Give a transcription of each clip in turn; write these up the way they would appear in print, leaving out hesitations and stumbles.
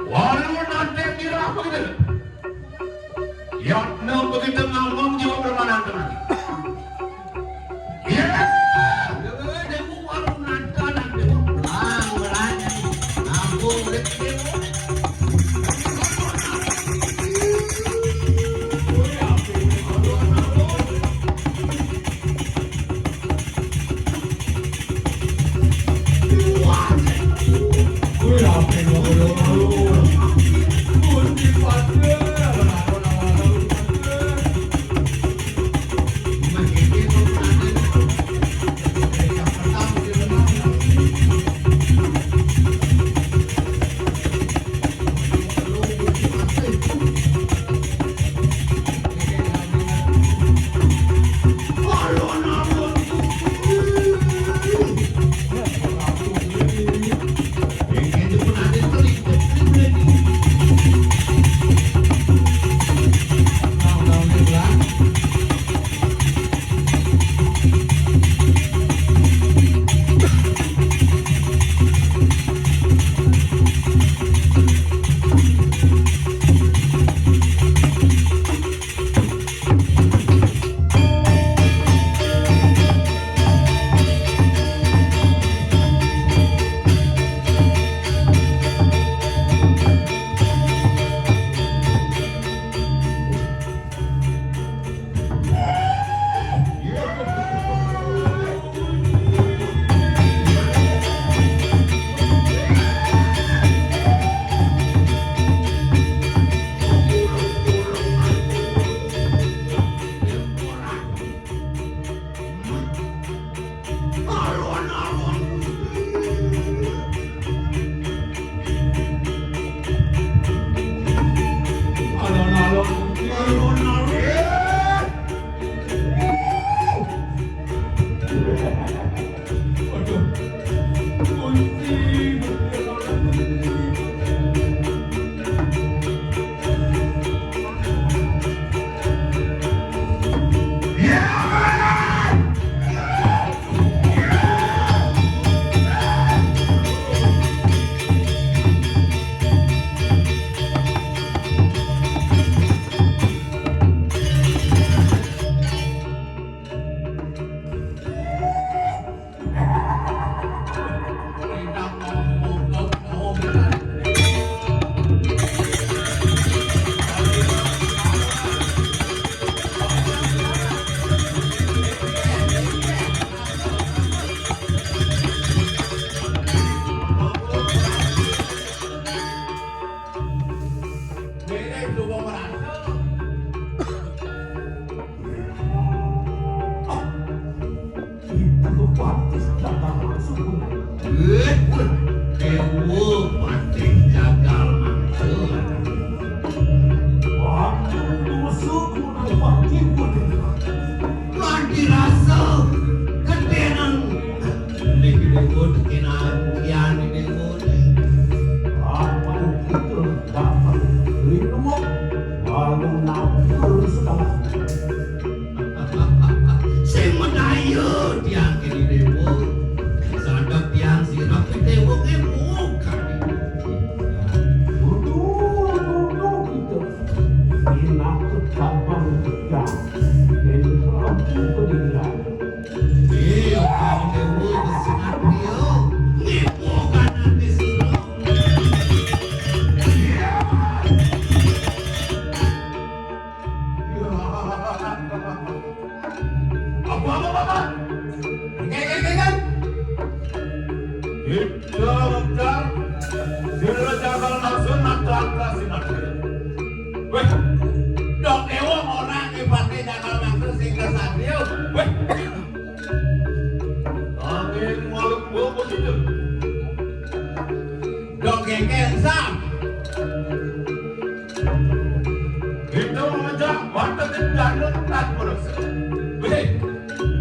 Walau nanti kira apa gitu? Ya, begitu ngomong juga bermanaan lagi. Ya, demo walau nanti demo pulang belanja nih. Aku udah demo.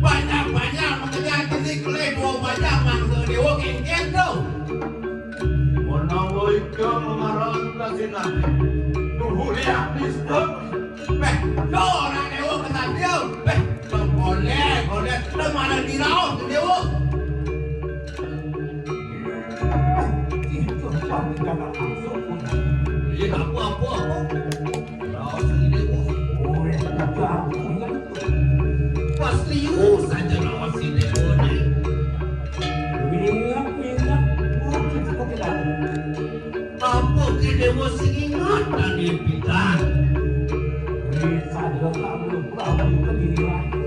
Banyak-banyak mengejar titik kelih dua banyak mangsa dewa kengkeng tuh. Menawarkan mengarang kasih tunggu lihat di stop. Do orang dewa kesatria. Boleh. Lu mana dirau tu dewa. Itu pasti jangan langsung. Jadi apa? Kau sini dewa. Oh, ya, tak ingat. Pasti you saja lawan si dewa ni. Ingat. Oh, kita kok kita. Apa ke dewa sing ingat dan impitan? Saja kamu perahu ke diri lagi.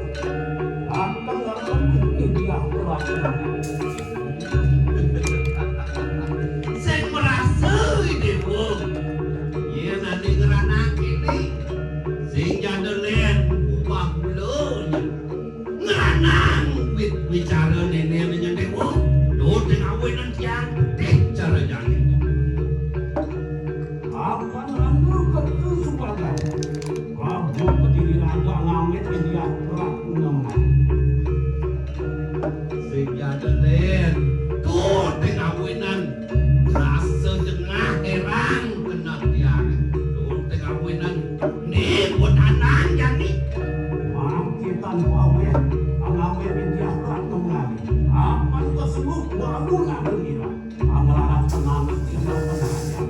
Aku nggak mungkin dia perahu. Saya merasa dewa. Ya nanti ngeranak ini. Sing jadelen ubah mulanya. Ngeranang bicara nenek dengan dewa. Doa dengan awenan tiang. Cara jangan. Apa lalu ketusukan? Kamu berdiri raja ngamit dia perahu namanya. Sejadanen tuh dengan awenan rasa jengah herang kena tiang. Tuh dengan awenan ni buat anak yang ni. Mangki tanpa awet, ngamit dia perahu namanya. Apa kesemua baru nak mengira? Anggaran tenang tidak menanya.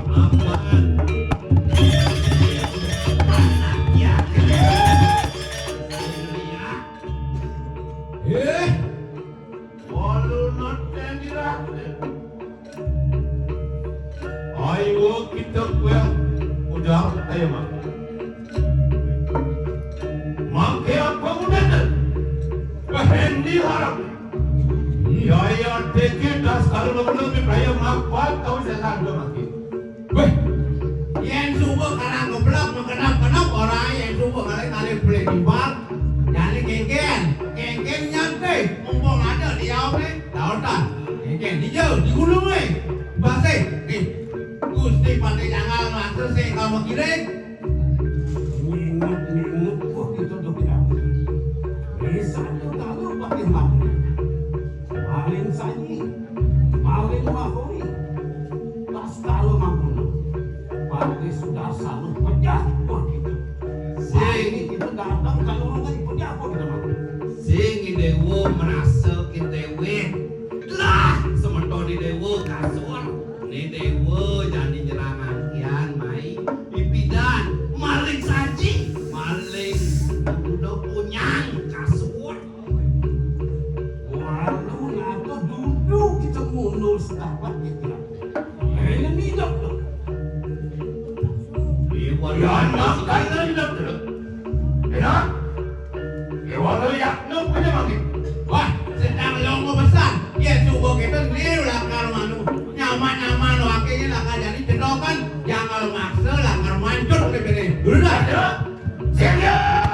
Apaan? Anak yang walau not yang dirak. Ayo kita kuat udah ayo mak. Mangke apa udah tu? Kehendi harap. Ya tiket das kalau belum dibayar mak kuat tahu saya sanggup mangke. Weh, Yang subuh karena goblok kenap orang yang subuh kali beli di bar. Jadi kengken nyantai. Mumpung ada di jauh ni, tahu tak? Kengken di jauh, di gunung ni. Pasti, Gusti pandai jangan masuk sih kamu kirim. Mingut, kok itu tu tidak. Bisa tu tahu pakai mati. Maling saji, maling mahoni. Tas kalau mampu. Pasti sudah selalu pecah begitu. Sing itu datang kalau orang itu pecah kita mati. Sing dewa merasa kita weh lah sementara di dewa kasur ni dewa jadi nyerangan kian mai pipidan maling saji maling udah punyang kasur. Walau ngato duduk kita mundur setapat kita. Ini hidup tu. ya mak kaitan hidup tu. Enak? Walau ya nak punya mangke. Wah, sedang longgo besar. Ya subuh kita ni lah karmanu. Nyaman lo akhirnya lah jadi cedokan. Jangan maksa lah karmancut ke sini. Sudah. Siap.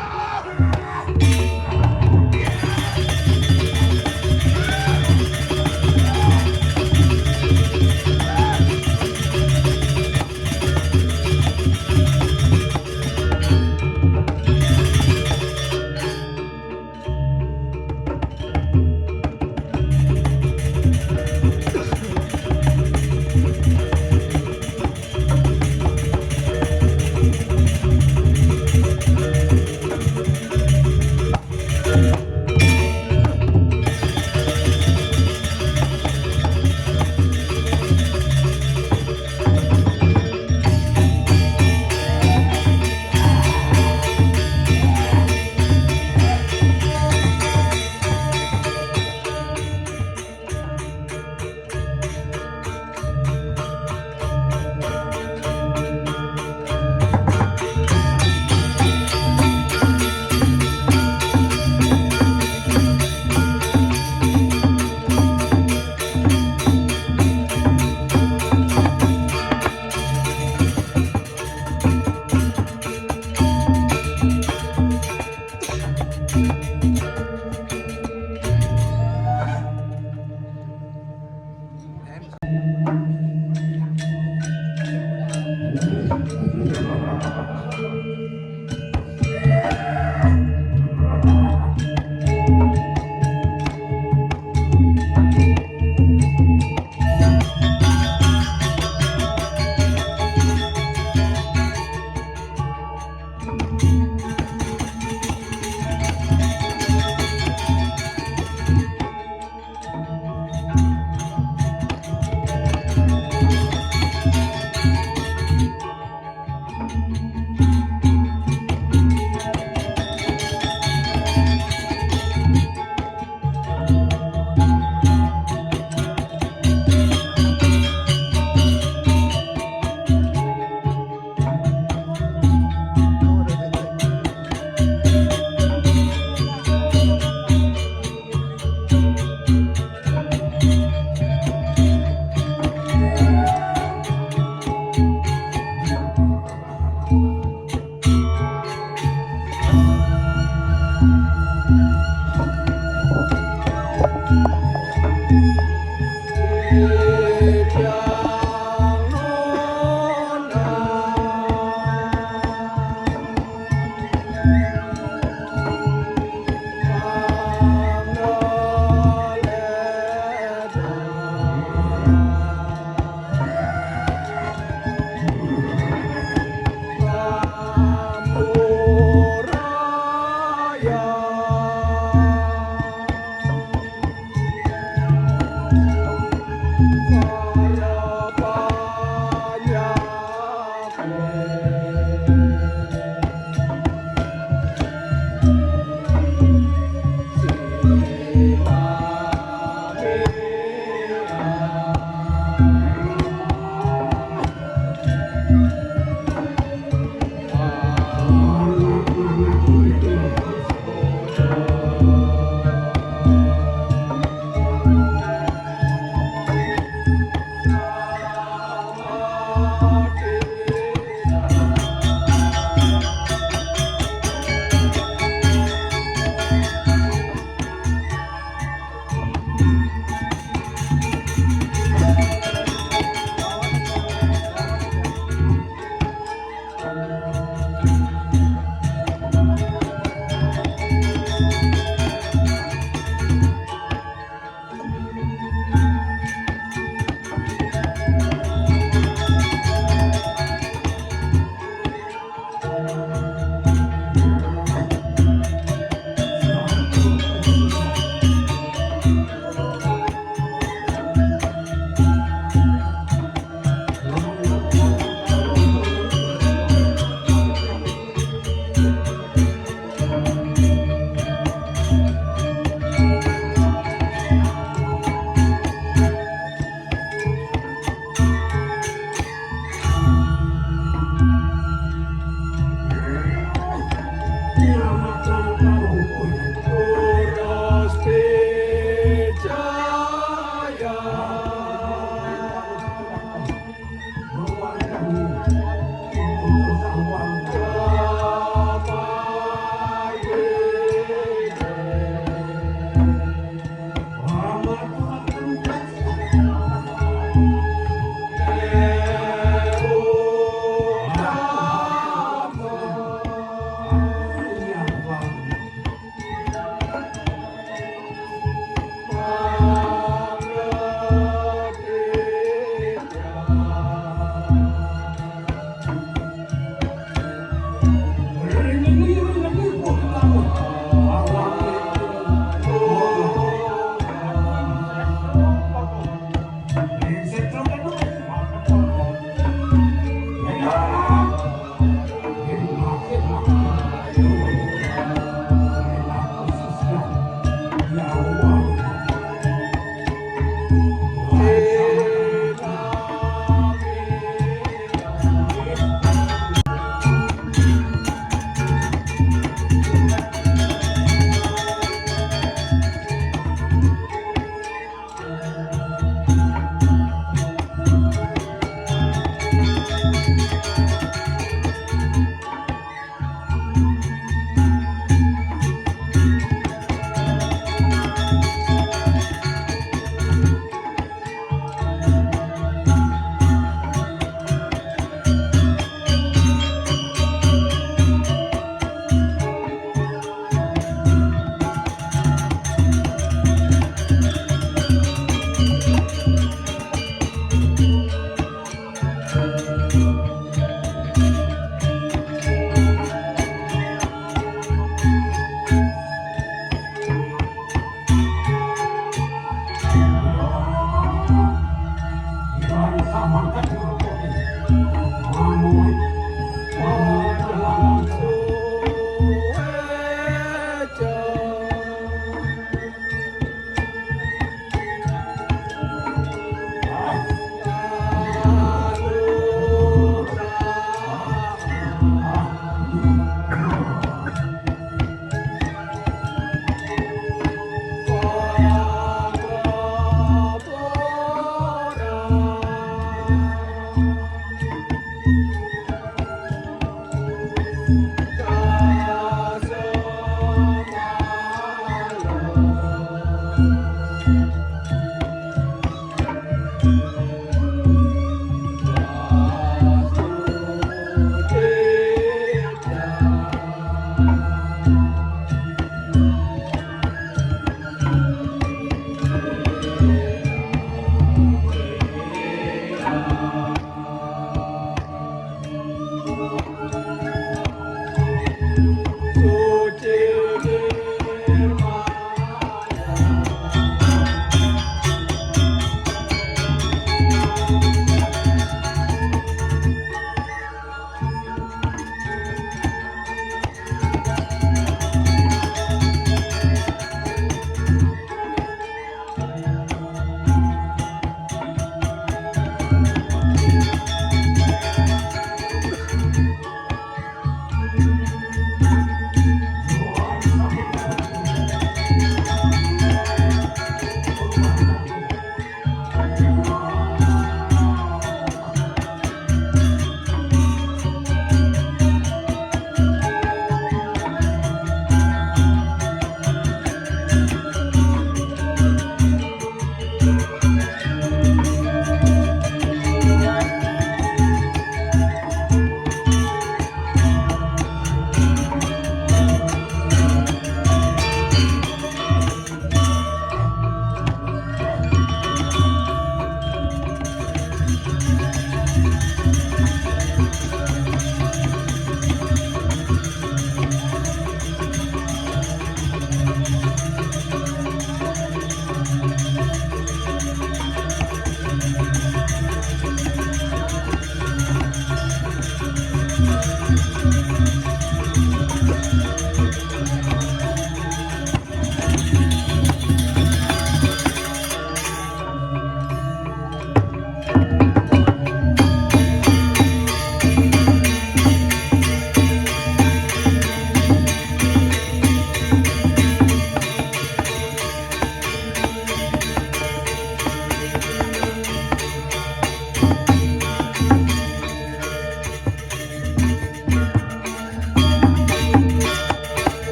Mangkat